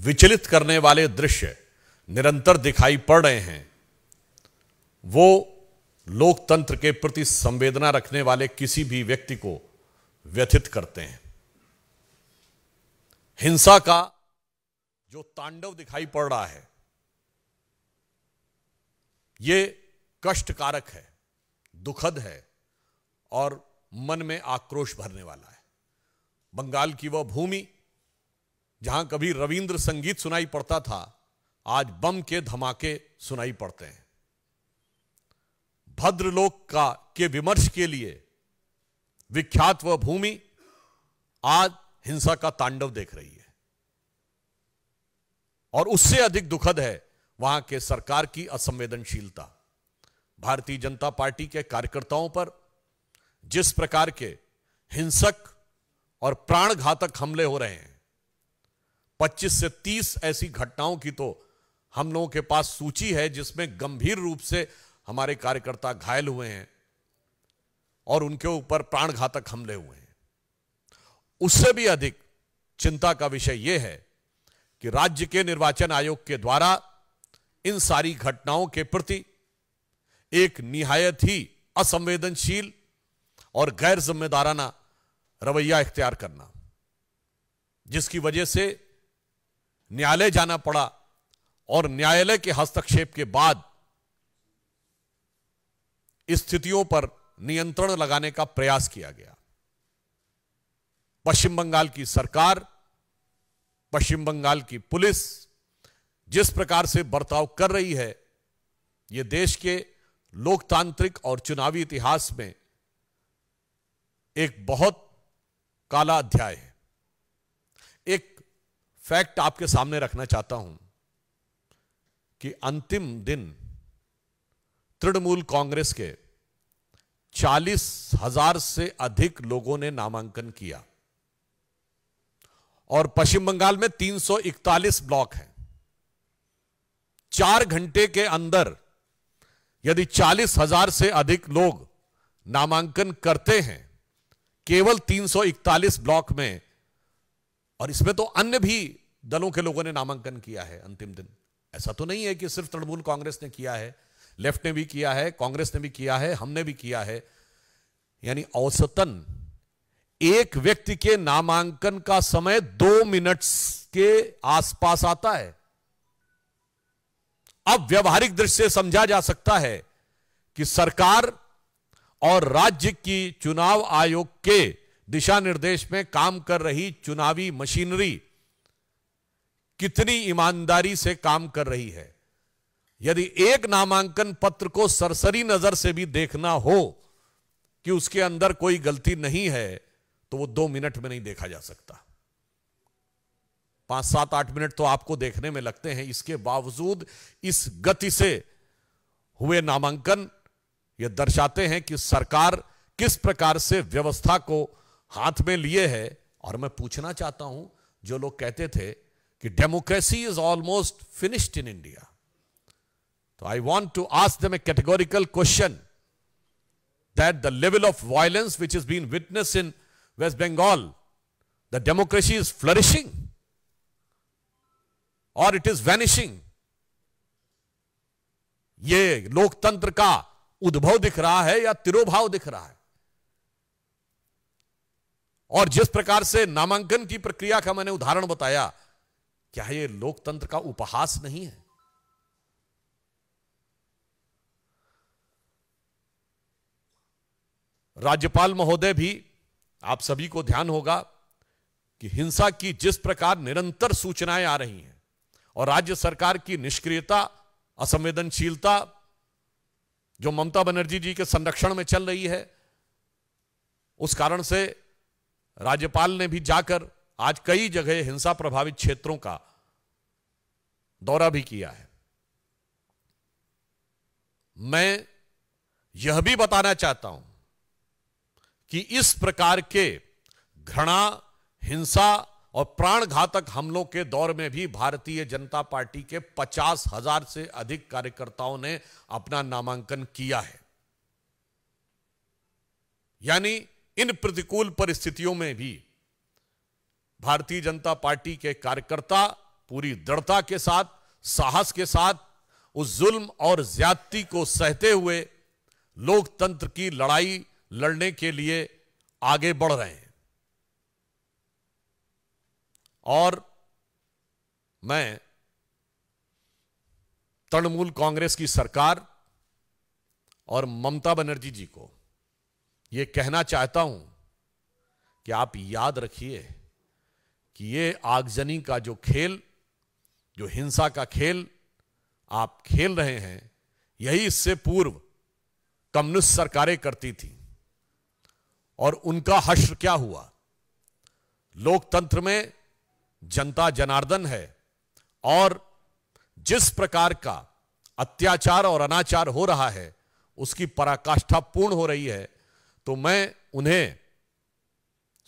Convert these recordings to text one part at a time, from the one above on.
विचलित करने वाले दृश्य निरंतर दिखाई पड़ रहे हैं, वो लोकतंत्र के प्रति संवेदना रखने वाले किसी भी व्यक्ति को व्यथित करते हैं। हिंसा का जो तांडव दिखाई पड़ रहा है, ये कष्टकारक है, दुखद है और मन में आक्रोश भरने वाला है। बंगाल की वह भूमि जहां कभी रविंद्र संगीत सुनाई पड़ता था, आज बम के धमाके सुनाई पड़ते हैं। भद्रलोक के विमर्श के लिए विख्यात वह भूमि आज हिंसा का तांडव देख रही है। और उससे अधिक दुखद है वहां के सरकार की असंवेदनशीलता। भारतीय जनता पार्टी के कार्यकर्ताओं पर जिस प्रकार के हिंसक और प्राणघातक हमले हो रहे हैं, 25 से 30 ऐसी घटनाओं की तो हम लोगों के पास सूची है जिसमें गंभीर रूप से हमारे कार्यकर्ता घायल हुए हैं और उनके ऊपर प्राणघातक हमले हुए हैं। उससे भी अधिक चिंता का विषय यह है कि राज्य के निर्वाचन आयोग के द्वारा इन सारी घटनाओं के प्रति एक निहायत ही असंवेदनशील और गैर जिम्मेदाराना रवैया इख्तियार करना, जिसकी वजह से न्यायालय जाना पड़ा और न्यायालय के हस्तक्षेप के बाद स्थितियों पर नियंत्रण लगाने का प्रयास किया गया। पश्चिम बंगाल की सरकार, पश्चिम बंगाल की पुलिस जिस प्रकार से बर्ताव कर रही है, यह देश के लोकतांत्रिक और चुनावी इतिहास में एक बहुत काला अध्याय है। एक फैक्ट आपके सामने रखना चाहता हूं कि अंतिम दिन तृणमूल कांग्रेस के 40,000 से अधिक लोगों ने नामांकन किया और पश्चिम बंगाल में 341 ब्लॉक हैं। 4 घंटे के अंदर यदि 40,000 से अधिक लोग नामांकन करते हैं केवल 341 ब्लॉक में, और इसमें तो अन्य भी दलों के लोगों ने नामांकन किया है अंतिम दिन, ऐसा तो नहीं है कि सिर्फ तृणमूल कांग्रेस ने किया है, लेफ्ट ने भी किया है, कांग्रेस ने भी किया है, हमने भी किया है। यानी औसतन एक व्यक्ति के नामांकन का समय 2 मिनट के आसपास आता है। अब व्यवहारिक दृष्टि से समझा जा सकता है कि सरकार और राज्य की चुनाव आयोग के दिशा निर्देश में काम कर रही चुनावी मशीनरी कितनी ईमानदारी से काम कर रही है। यदि एक नामांकन पत्र को सरसरी नजर से भी देखना हो कि उसके अंदर कोई गलती नहीं है, तो वो 2 मिनट में नहीं देखा जा सकता। 5, 7, 8 मिनट तो आपको देखने में लगते हैं। इसके बावजूद इस गति से हुए नामांकन यह दर्शाते हैं कि सरकार किस प्रकार से व्यवस्था को हाथ में लिए है। और मैं पूछना चाहता हूं, जो लोग कहते थे कि democracy is almost finished in India, तो I want to ask them a categorical question that the level of violence which has been witnessed in West Bengal, the democracy is flourishing or it is vanishing? ये लोकतंत्र का उद्भव दिख रहा है या तिरोभाव दिख रहा है? और जिस प्रकार से नामांकन की प्रक्रिया का मैंने उदाहरण बताया, क्या ये लोकतंत्र का उपहास नहीं है? राज्यपाल महोदय भी, आप सभी को ध्यान होगा कि हिंसा की जिस प्रकार निरंतर सूचनाएं आ रही हैं और राज्य सरकार की निष्क्रियता, असंवेदनशीलता जो ममता बनर्जी जी के संरक्षण में चल रही है, उस कारण से राज्यपाल ने भी जाकर आज कई जगह हिंसा प्रभावित क्षेत्रों का दौरा भी किया है। मैं यह भी बताना चाहता हूं कि इस प्रकार के घृणा, हिंसा और प्राणघातक हमलों के दौर में भी भारतीय जनता पार्टी के 50,000 से अधिक कार्यकर्ताओं ने अपना नामांकन किया है। यानी इन प्रतिकूल परिस्थितियों में भी भारतीय जनता पार्टी के कार्यकर्ता पूरी दृढ़ता के साथ, साहस के साथ उस जुल्म और ज्यादती को सहते हुए लोकतंत्र की लड़ाई लड़ने के लिए आगे बढ़ रहे हैं। और मैं तृणमूल कांग्रेस की सरकार और ममता बनर्जी जी को यह कहना चाहता हूं कि आप याद रखिए कि ये आगजनी का जो खेल, जो हिंसा का खेल आप खेल रहे हैं, यही इससे पूर्व कम्युनिस्ट सरकारें करती थी। और उनका हश्र क्या हुआ? लोकतंत्र में जनता जनार्दन है और जिस प्रकार का अत्याचार और अनाचार हो रहा है उसकी पराकाष्ठा पूर्ण हो रही है। तो मैं उन्हें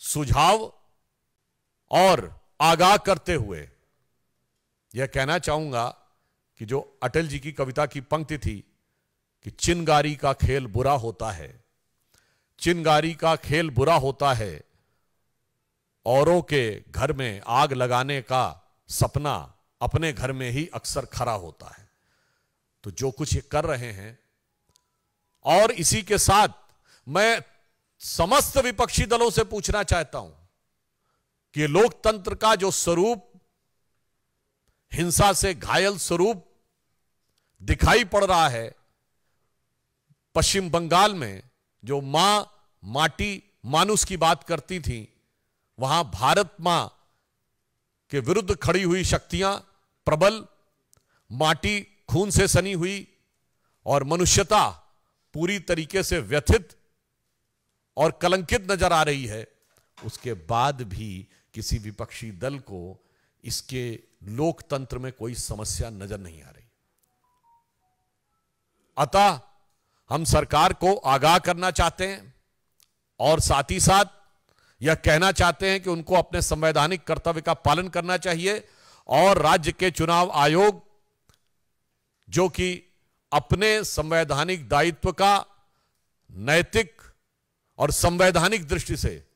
सुझाव और आगाह करते हुए यह कहना चाहूंगा कि जो अटल जी की कविता की पंक्ति थी कि चिनगारी का खेल बुरा होता है, चिनगारी का खेल बुरा होता है, औरों के घर में आग लगाने का सपना अपने घर में ही अक्सर खरा होता है। तो जो कुछ ये कर रहे हैं, और इसी के साथ मैं समस्त विपक्षी दलों से पूछना चाहता हूं कि लोकतंत्र का जो स्वरूप, हिंसा से घायल स्वरूप दिखाई पड़ रहा है, पश्चिम बंगाल में जो मां माटी मानुस की बात करती थी, वहां भारत मां के विरुद्ध खड़ी हुई शक्तियां प्रबल, माटी खून से सनी हुई और मनुष्यता पूरी तरीके से व्यथित और कलंकित नजर आ रही है। उसके बाद भी किसी विपक्षी दल को इसके लोकतंत्र में कोई समस्या नजर नहीं आ रही। अतः हम सरकार को आगाह करना चाहते हैं और साथ ही साथ यह कहना चाहते हैं कि उनको अपने संवैधानिक कर्तव्य का पालन करना चाहिए और राज्य के चुनाव आयोग, जो कि अपने संवैधानिक दायित्व का नैतिक और संवैधानिक दृष्टि से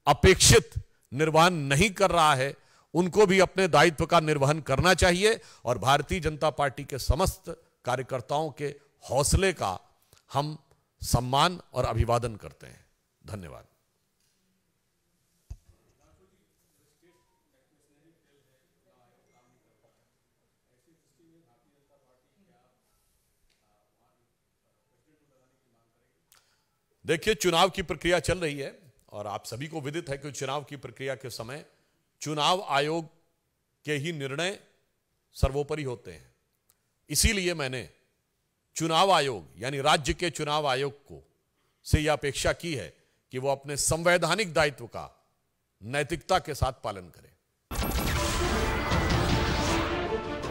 अपेक्षित निर्वहन नहीं कर रहा है, उनको भी अपने दायित्व का निर्वहन करना चाहिए। और भारतीय जनता पार्टी के समस्त कार्यकर्ताओं के हौसले का हम सम्मान और अभिवादन करते हैं। धन्यवाद। देखिए, चुनाव की प्रक्रिया चल रही है और आप सभी को विदित है कि चुनाव की प्रक्रिया के समय चुनाव आयोग के ही निर्णय सर्वोपरि होते हैं। इसीलिए मैंने चुनाव आयोग यानी राज्य के चुनाव आयोग को से यह अपेक्षा की है कि वो अपने संवैधानिक दायित्व का नैतिकता के साथ पालन करें।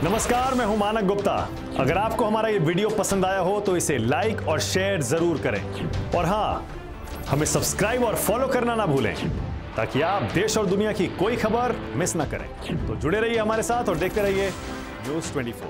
नमस्कार, मैं हूं मानक गुप्ता। अगर आपको हमारा ये वीडियो पसंद आया हो तो इसे लाइक और शेयर जरूर करें और हां, हमें सब्सक्राइब और फॉलो करना ना भूलें ताकि आप देश और दुनिया की कोई खबर मिस ना करें। तो जुड़े रहिए हमारे साथ और देखते रहिए न्यूज़ 24।